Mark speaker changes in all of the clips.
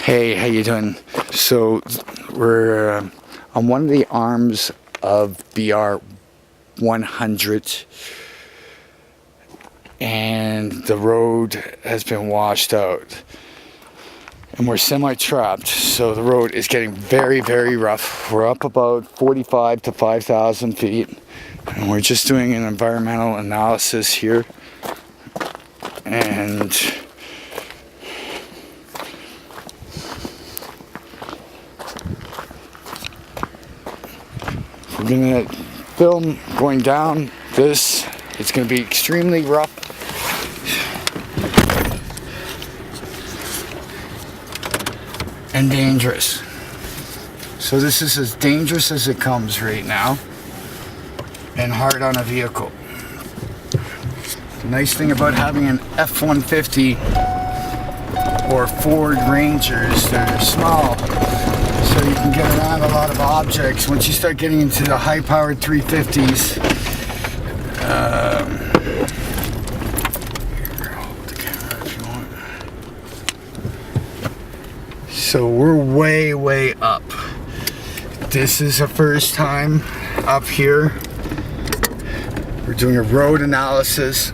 Speaker 1: Hey, how you doing? So we're on one of the arms of BR 100, and the road has been washed out, and we're semi-trapped, so the road is getting very, very rough. We're up about 45 to 5,000 feet, and we're just doing an environmental analysis here, and we're gonna film going down this. It's gonna be extremely rough. And dangerous. So this is as dangerous as it comes right now. And hard on a vehicle. The nice thing about having an F-150 or Ford Rangers, they're small. So you can get around a lot of objects. Once you start getting into the high-powered 350s, here, hold the camera if you want. So we're way, way up. This is the first time up here. We're doing a road analysis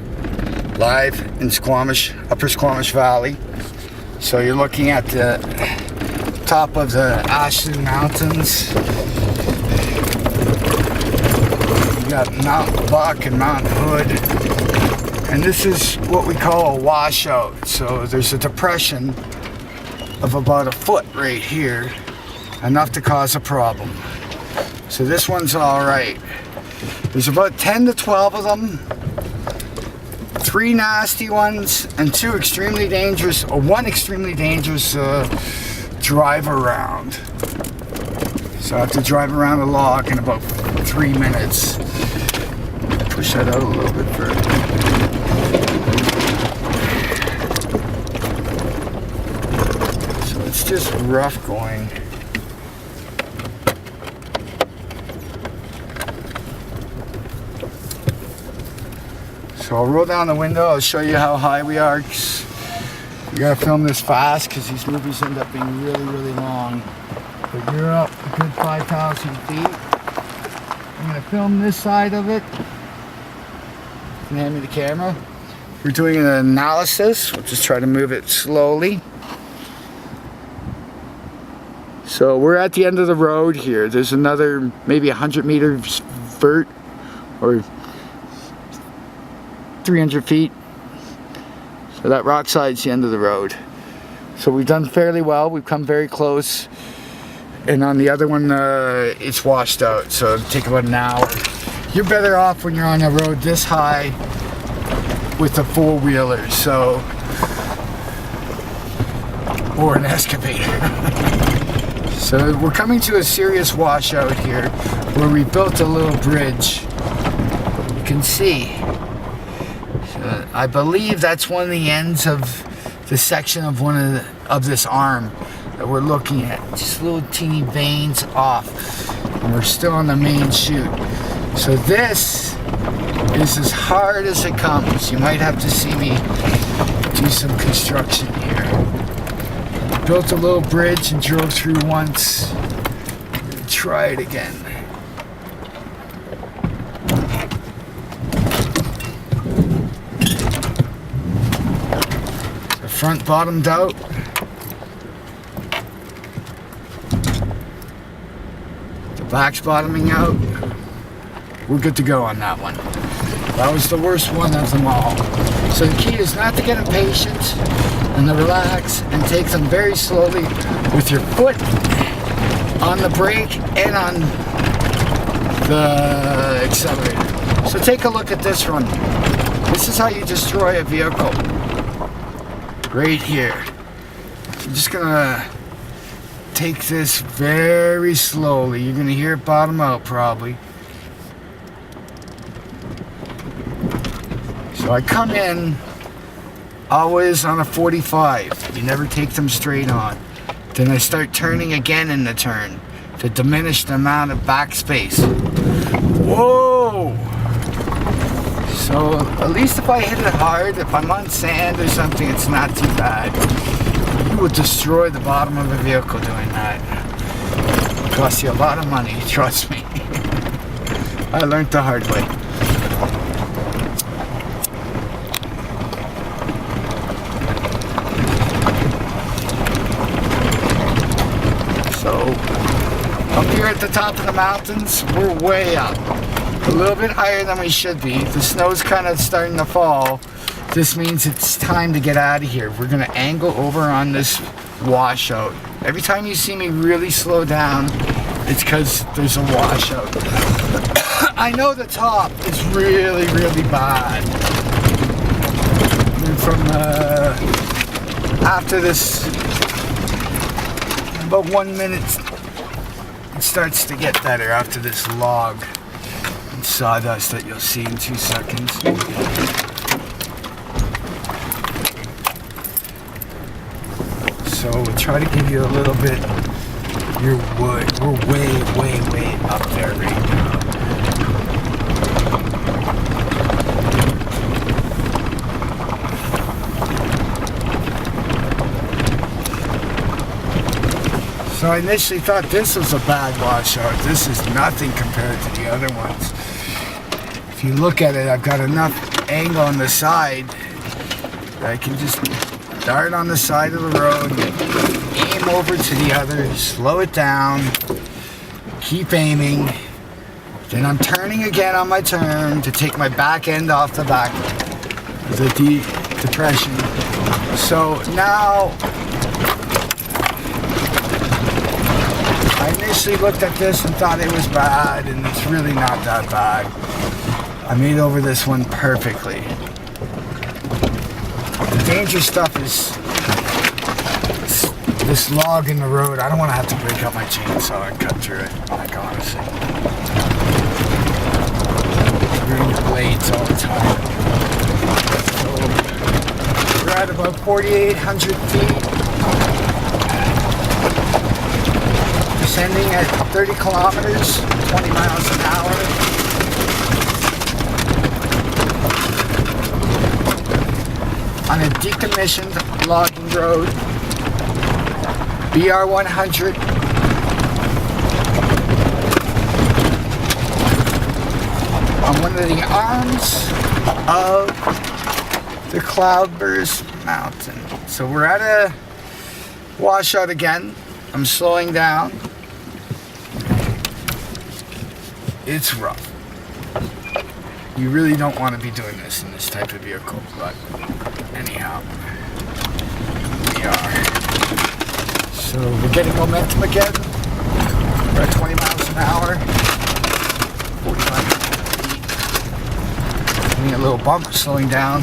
Speaker 1: live in Squamish, Upper Squamish Valley. So you're looking at the top of the Ashland Mountains. You got Mount Buck and Mount Hood, and this is what we call a washout. So there's a depression of about a foot right here, enough to cause a problem. So this one's all right. There's about 10 to 12 of them. 3 nasty ones and 2 extremely dangerous, or 1 extremely dangerous drive around. So I have to drive around a log in about 3 minutes. Push that out a little bit further. So it's just rough going. So I'll roll down the window, I'll show you how high we are. You gotta film this fast because these movies end up being really, really long. But you're up a good 5,000 feet. I'm gonna film this side of it. You can hand me the camera. We're doing an analysis. We'll just try to move it slowly. So we're at the end of the road here. There's another maybe 100 meters vert, or 300 feet. So that rock side's the end of the road. So we've done fairly well. We've come very close. And on the other one, it's washed out. So it'll take about an hour. You're better off when you're on a road this high with a four-wheeler, so, or an excavator. So we're coming to a serious washout here, where we built a little bridge. You can see. I believe that's one of the ends of the section of of this arm that we're looking at. Just little teeny veins off, and we're still on the main chute. So this is as hard as it comes. You might have to see me do some construction here. Built a little bridge and drove through once. I'm gonna try it again. Front bottomed out. The back's bottoming out. We're good to go on that one. That was the worst one of them all. So the key is not to get impatient and to relax and take them very slowly with your foot on the brake and on the accelerator. So take a look at this one. This is how you destroy a vehicle. Right here. I'm just gonna take this very slowly. You're gonna hear it bottom out probably. So I come in always on a 45. You never take them straight on. Then I start turning again in the turn to diminish the amount of backspace. Whoa! So, at least if I hit it hard, if I'm on sand or something, it's not too bad. You will destroy the bottom of a vehicle doing that. It costs you a lot of money, trust me. I learned the hard way. So, up here at the top of the mountains, we're way up. A little bit higher than we should be. The snow's kind of starting to fall. This means it's time to get out of here. We're gonna angle over on this washout. Every time you see me really slow down, it's because there's a washout. I know the top is really, really bad. And from after this, about 1 minute, it starts to get better after this log and sawdust that you'll see in 2 seconds. So we'll try to give you a little bit your wood. We're way, way, way up there right now. So I initially thought this was a bad washout. This is nothing compared to the other ones. If you look at it, I've got enough angle on the side that I can just dart on the side of the road, aim over to the other, slow it down, keep aiming. Then I'm turning again on my turn to take my back end off the back of the depression. So now, I initially looked at this and thought it was bad, and it's really not that bad. I made over this one perfectly. The dangerous stuff is this log in the road. I don't want to have to break out my chainsaw and cut through it, like honestly. Ruin your blades all the time. So we're at about 4,800 feet. Descending at 30 kilometers, 20 miles an hour. On a decommissioned logging road, BR 100. On one of the arms of the Cloudburst mountain. So we're at a washout again. I'm slowing down. It's rough. You really don't want to be doing this in this type of vehicle, but anyhow, we are. So we're getting momentum again. We're at 20 miles an hour, 45 feet. Getting a little bump, slowing down.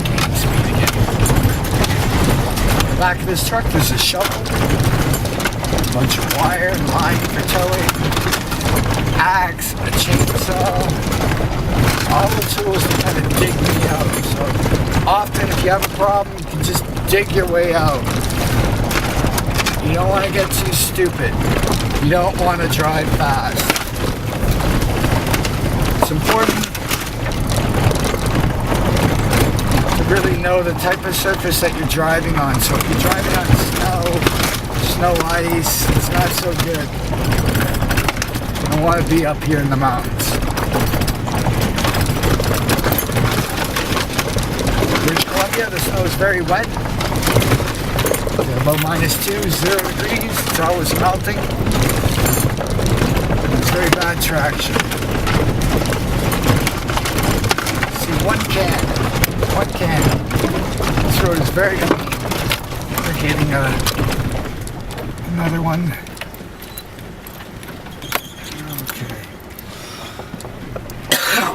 Speaker 1: Gaining speed again. In the back of this truck, there's a shovel, a bunch of wire and line for towing, axe, a chainsaw, all the tools to kind of dig me out. So often if you have a problem, you can just dig your way out. You don't want to get too stupid. You don't want to drive fast. It's important to really know the type of surface that you're driving on. So if you're driving on snow ice, it's not so good. You don't want to be up here in the mountains. British Columbia, the snow is very wet. About -2, 0 degrees. It's always melting. It's very bad traction. See, one can. This road is very uneven. We're getting another one. Okay.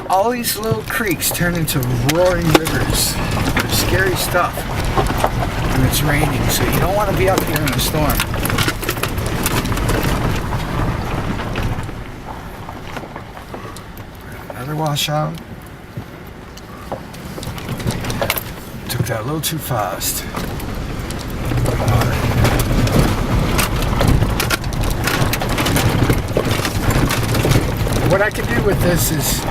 Speaker 1: All these little creeks turn into roaring rivers. They're scary stuff when it's raining, so you don't want to be up here in a storm. Another washout. Took that a little too fast. What I can do with this is,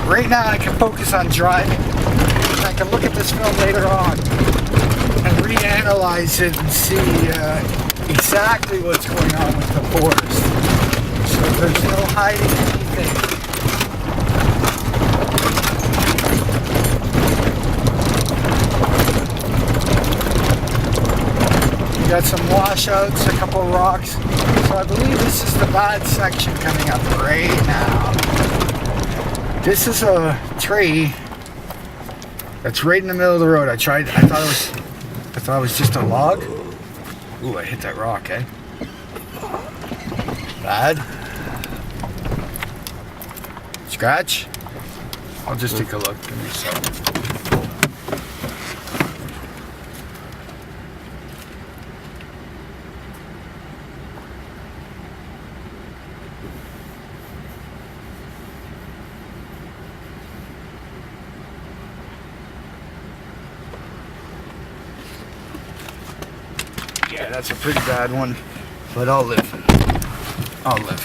Speaker 1: right now I can focus on driving. I can look at this film later on analyze it and see exactly what's going on with the forest. So there's no hiding anything. We got some washouts, a couple rocks. So I believe this is the bad section coming up right now. This is a tree that's right in the middle of the road. I thought it was just a log. Ooh, I hit that rock, eh? Bad. Scratch? I'll just take a look. Give me a second. Yeah, that's a pretty bad one, but I'll live. I'll live.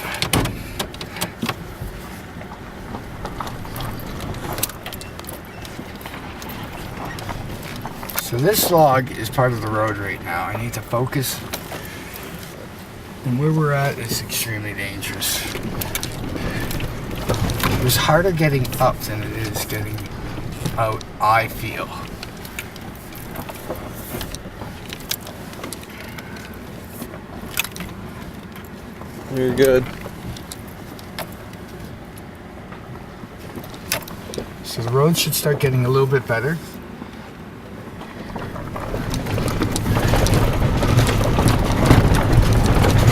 Speaker 1: So this log is part of the road right now. I need to focus. And where we're at is extremely dangerous. It was harder getting up than it is getting out, I feel.
Speaker 2: You're good.
Speaker 1: So the road should start getting a little bit better.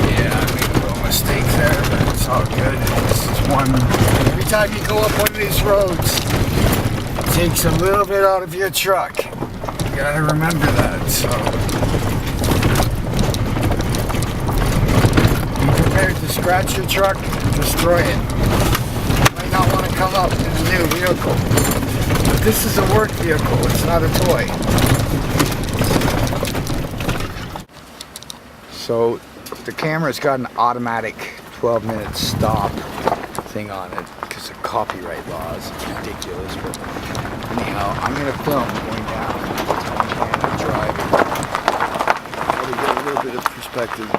Speaker 1: Yeah, I made a little mistake there, but it's all good. This is one. Every time you go up one of these roads, it takes a little bit out of your truck. You gotta remember that. So prepared to scratch your truck and destroy it. You might not want to come up in a new vehicle. But this is a work vehicle, it's not a toy. So the camera's got an automatic 12-minute stop thing on it because of copyright laws. It's ridiculous, but anyhow, I'm going to film going down and driving. To get a little bit of perspective.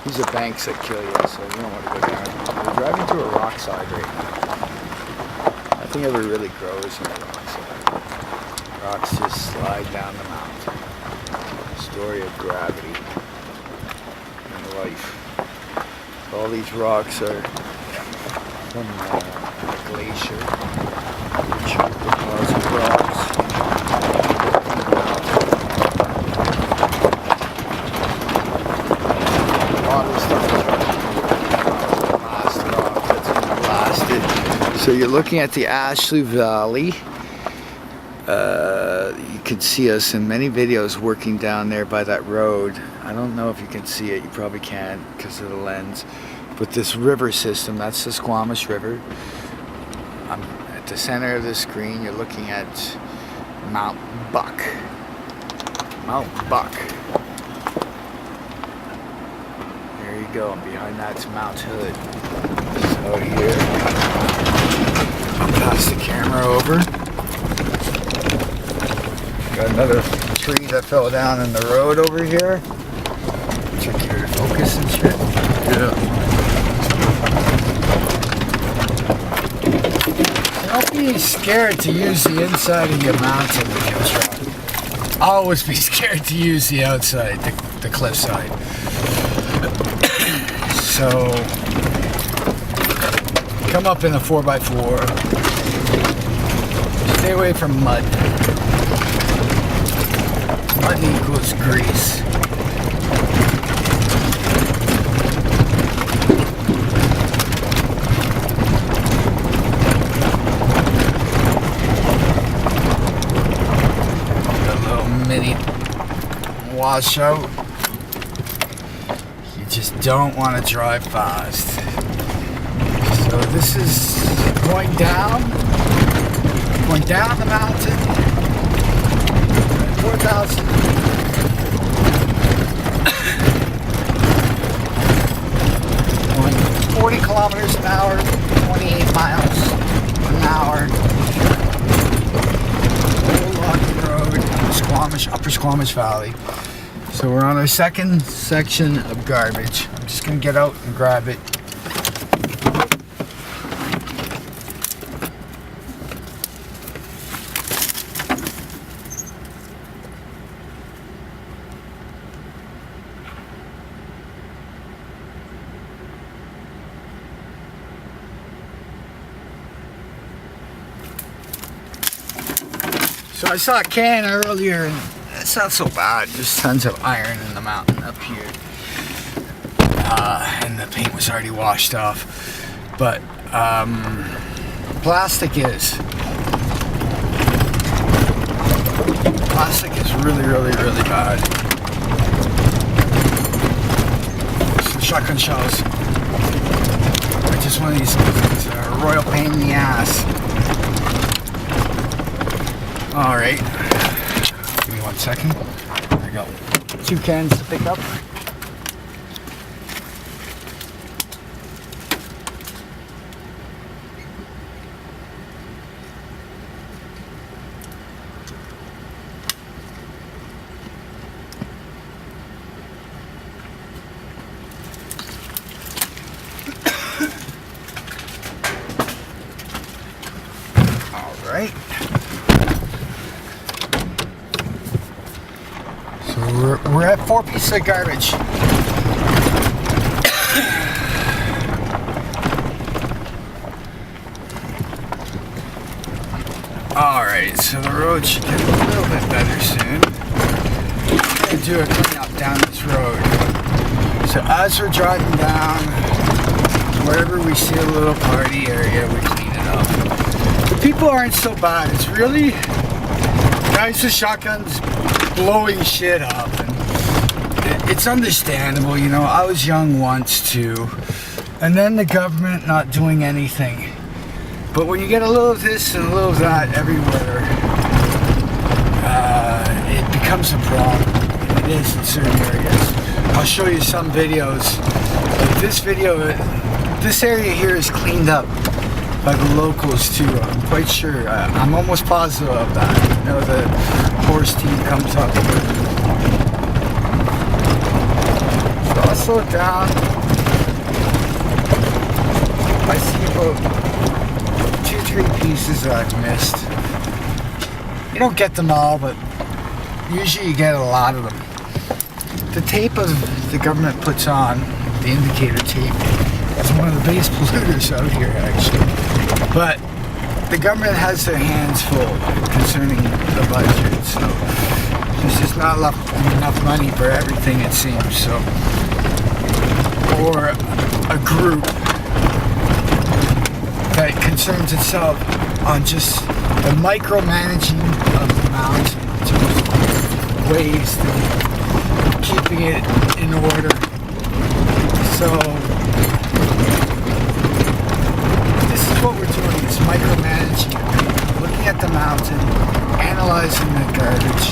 Speaker 1: These are banks that kill you, so you don't want to go down. We're driving to a rock side right now. Nothing ever really grows on the rock side. Rocks just slide down the mountain. Story of gravity and life. All these rocks are from a glacier, which deposits rocks. So you're looking at the Ashley Valley. You can see us in many videos working down there by that road. I don't know if you can see it, you probably can't because of the lens. But this river system, that's the Squamish River. I'm at the center of the screen, you're looking at Mount Buck. Mount Buck. There you go, and behind that's Mount Hood. So here, I'll pass the camera over. Got another tree that fell down in the road over here. Check your focus and shit.
Speaker 2: Yeah.
Speaker 1: Don't be scared to use the inside of your mountain with your truck. Always be scared to use the outside, the cliffside. So, come up in a 4x4. Stay away from mud. Mud equals grease. Got a little mini washout. You just don't want to drive fast. So this is going down the mountain, 4,000. Going 40 kilometers an hour, 28 miles an hour. Old Lockton Road, Squamish, Upper Squamish Valley. So we're on our second section of garbage. I'm just gonna get out and grab it. So I saw a can earlier, and it's not so bad. There's tons of iron in the mountain up here. And the paint was already washed off. But plastic is really, really, really bad. So shotgun shells are just one of these things that are a royal pain in the ass. Alright, give me 1 second. There we go. 2 cans to pick up. Alright. We're at 4 pieces of garbage. Alright, so the road should get a little bit better soon. I'm going to do a cleanup down this road. So as we're driving down, wherever we see a little party area, we clean it up. The people aren't so bad. It's really guys with shotguns blowing shit up, and it's understandable, you know. I was young once too, and then the government not doing anything. But when you get a little of this and a little of that everywhere, it becomes a problem. It is in certain areas. I'll show you some videos. Like this area here is cleaned up by the locals too. I'm quite sure. I'm almost positive of that. You know, the horse team comes up. So I'll slow it down. I see about 2-3 pieces that I've missed. You don't get them all, but usually you get a lot of them. The tape the government puts on, the indicator tape, is one of the biggest polluters out here actually. But the government has their hands full concerning the budget, so there's just not enough money for everything, it seems. So, or a group that concerns itself on just the micromanaging of the mountain, just ways to keeping it in order. So what we're doing is micromanaging, looking at the mountain, analyzing the garbage,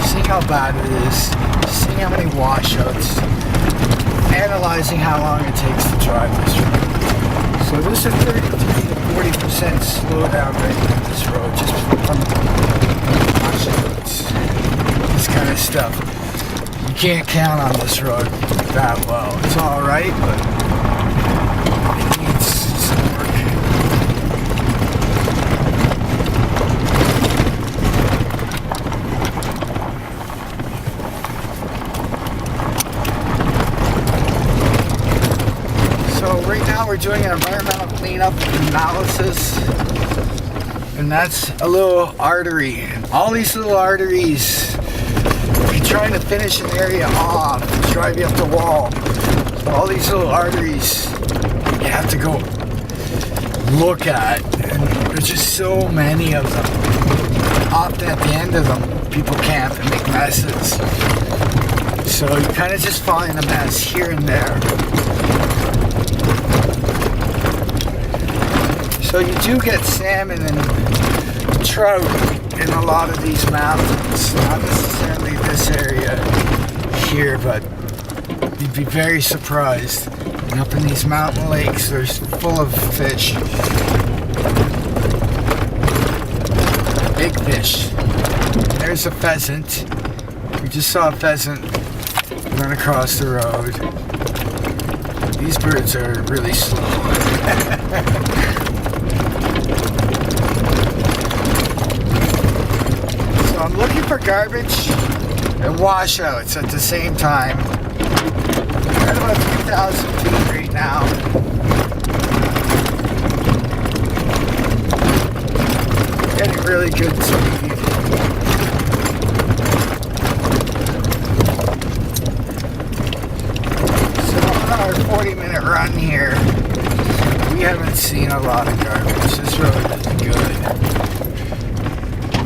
Speaker 1: seeing how bad it is, seeing how many washouts, analyzing how long it takes to drive this road. So this is 33 to 40% slowdown rate on this road, just from washouts, this kind of stuff. You can't count on this road that well. It's alright, but it needs some work. We're doing an environmental cleanup analysis, and that's a little artery. All these little arteries, if you're trying to finish an area off, drive you up the wall. So all these little arteries you have to go look at, and there's just so many of them. Often at the end of them, people camp and make messes. So you kind of just find a mess here and there. So you do get salmon and trout in a lot of these mountains. Not necessarily this area here, but you'd be very surprised. And up in these mountain lakes, they're full of fish. Big fish. There's a pheasant. We just saw a pheasant run across the road. These birds are really slow. So I'm looking for garbage and washouts at the same time. We're at about 3,000 feet right now. Getting really good speed. So on our 40-minute run here, we haven't seen a lot of garbage. This road is good.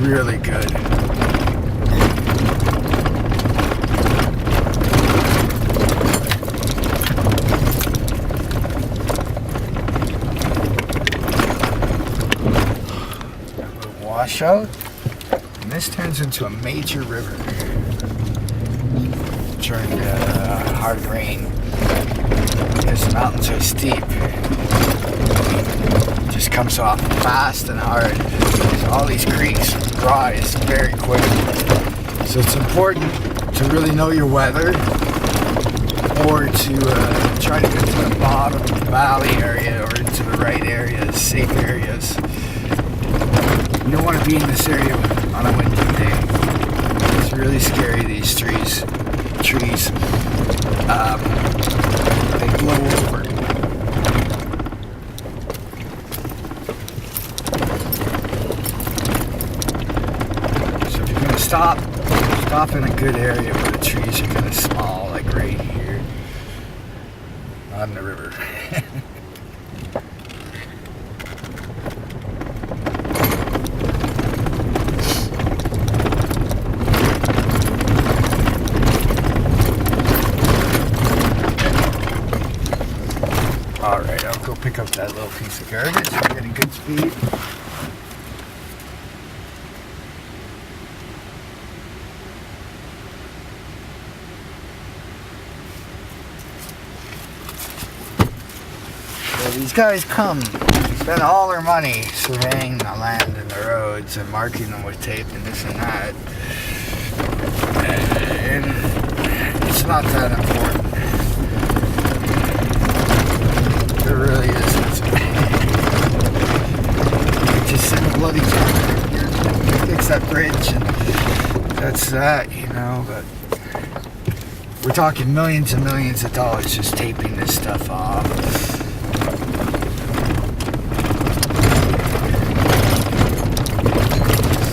Speaker 1: Really good. Washout, and this turns into a major river during hard rain because the mountains are steep. It just comes off fast and hard. So all these creeks rise very quickly. So it's important to really know your weather, or to try to get to the bottom of the valley area or into the right areas, safe areas. You don't want to be in this area on a windy day. It's really scary, these trees. They blow over. So if you're going to stop in a good area where the trees are kind of small, like right here. Not in the river. Alright, I'll go pick up that little piece of garbage. We're getting good speed. So these guys come, spend all their money surveying the land and the roads and marking them with tape and this and that. And it's not that important. It really isn't. Just send a bloody truck here, fix that bridge, and that's that, you know. But we're talking millions and millions of dollars just taping this stuff off.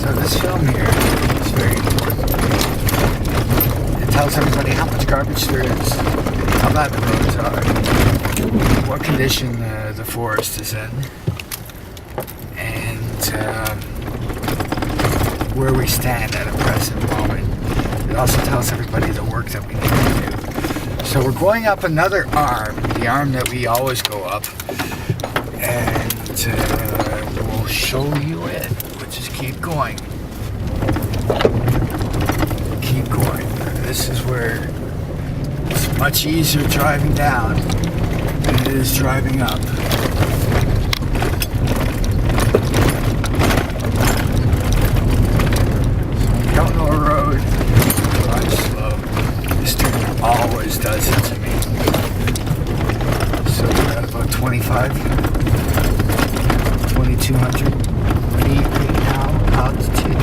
Speaker 1: So this film here is very important. It tells everybody how much garbage there is, how bad the roads are, what condition the forest is in, and where we stand at a present moment. It also tells everybody the work that we need to do. So we're going up another arm, the arm that we always go up, and we'll show you it. We'll just keep going. Keep going. This is where it's much easier driving down than it is driving up. So if you don't know a road, drive slow. This turn always does it to me. So we're at about 2,200 feet right now, altitude.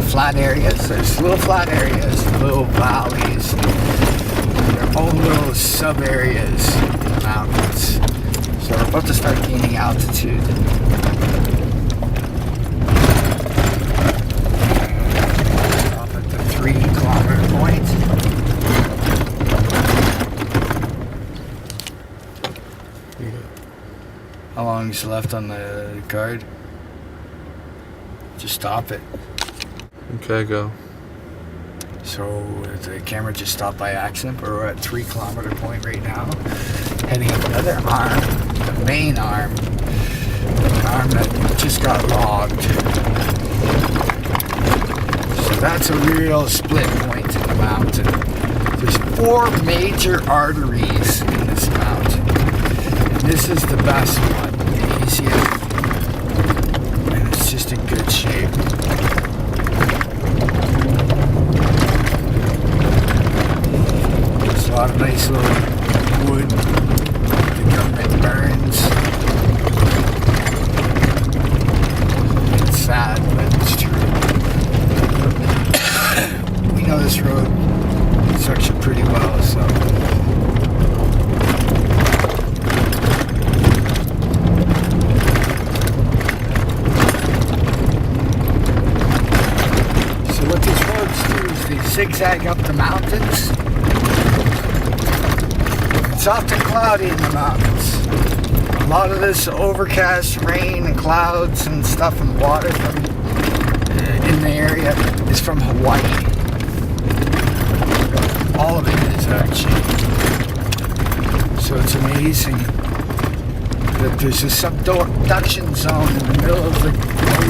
Speaker 1: Flat areas, there's little flat areas, little valleys, their own little sub areas in the mountains. So we're about to start gaining altitude. Up at the 3-kilometer point. How long is left on the guard? Just stop it.
Speaker 2: Okay, go.
Speaker 1: So the camera just stopped by accident, but we're at 3-kilometer point right now. Heading up another arm, the main arm. An arm that just got logged. So that's a real split point in the mountain. There's 4 major arteries in this mountain. And this is the best one. zigzag up the mountains. It's often cloudy in the mountains. A lot of this overcast rain and clouds and stuff and water from in the area is from Hawaii. All of it is actually. So it's amazing that there's a subduction zone in the middle of the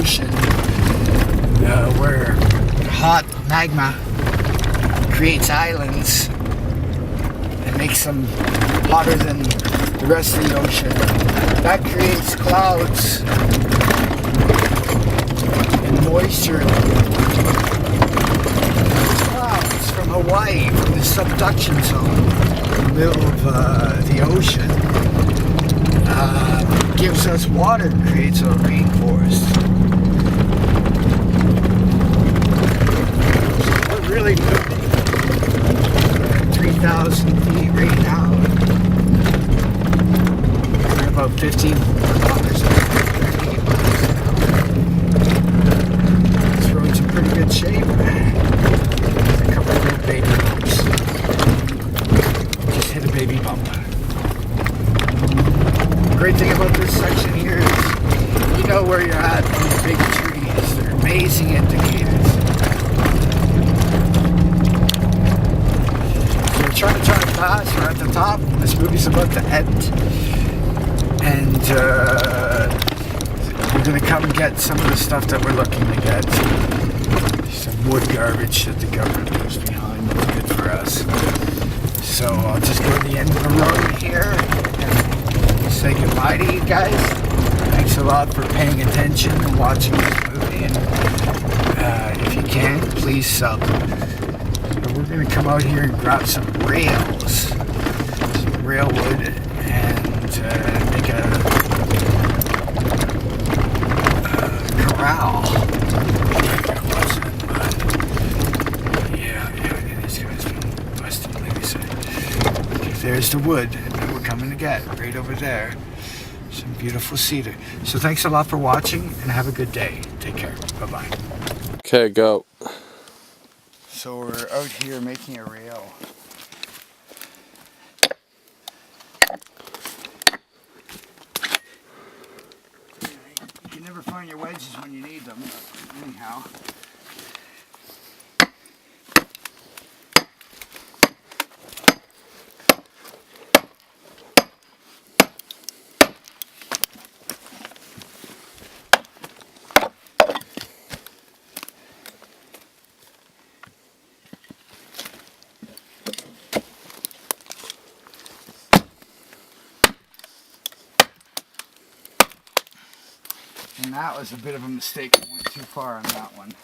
Speaker 1: ocean where hot magma creates islands and makes them hotter than the rest of the ocean. That creates clouds and moisture. Clouds from Hawaii, from the subduction zone in the middle of the ocean, gives us water, creates a rainforest. Really good. 3,000 feet right now. We're about 15 kilometers. This road's in pretty good shape. There's a couple of little baby bumps. Just hit a baby bump. The great thing about this section here is you know where you're at in the big trees. They're amazing indicators. Trying to turn fast. We're at the top. This movie's about to end, and we're gonna come and get some of the stuff that we're looking to get. Some wood garbage that the government leaves behind. That's good for us. So I'll just go to the end of the road here and say goodbye to you guys. Thanks a lot for paying attention and watching this movie. And if you can, please sub. We're going to come out here and grab some rails, some railwood, and make a corral. Yeah, these guys been busting, like I said. Okay, there's the wood that we're coming to get, right over there. Some beautiful cedar. So thanks a lot for watching, and have a good day. Take care. Bye-bye.
Speaker 2: Okay, go.
Speaker 1: So we're out here making a rail. You can never find your wedges when you need them, anyhow. And that was a bit of a mistake. I went too far on that one. You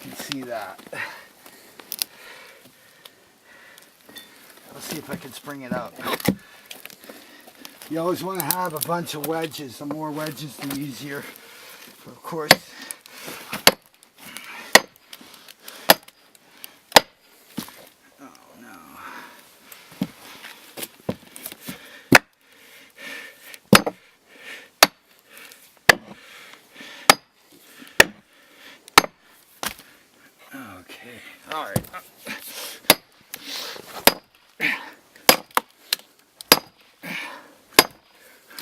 Speaker 1: can see that. Let's see if I can spring it up. You always want to have a bunch of wedges. The more wedges, the easier. But of course, all right.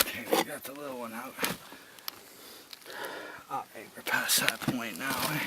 Speaker 1: Okay, we got the little one out. All right, we're past that point now.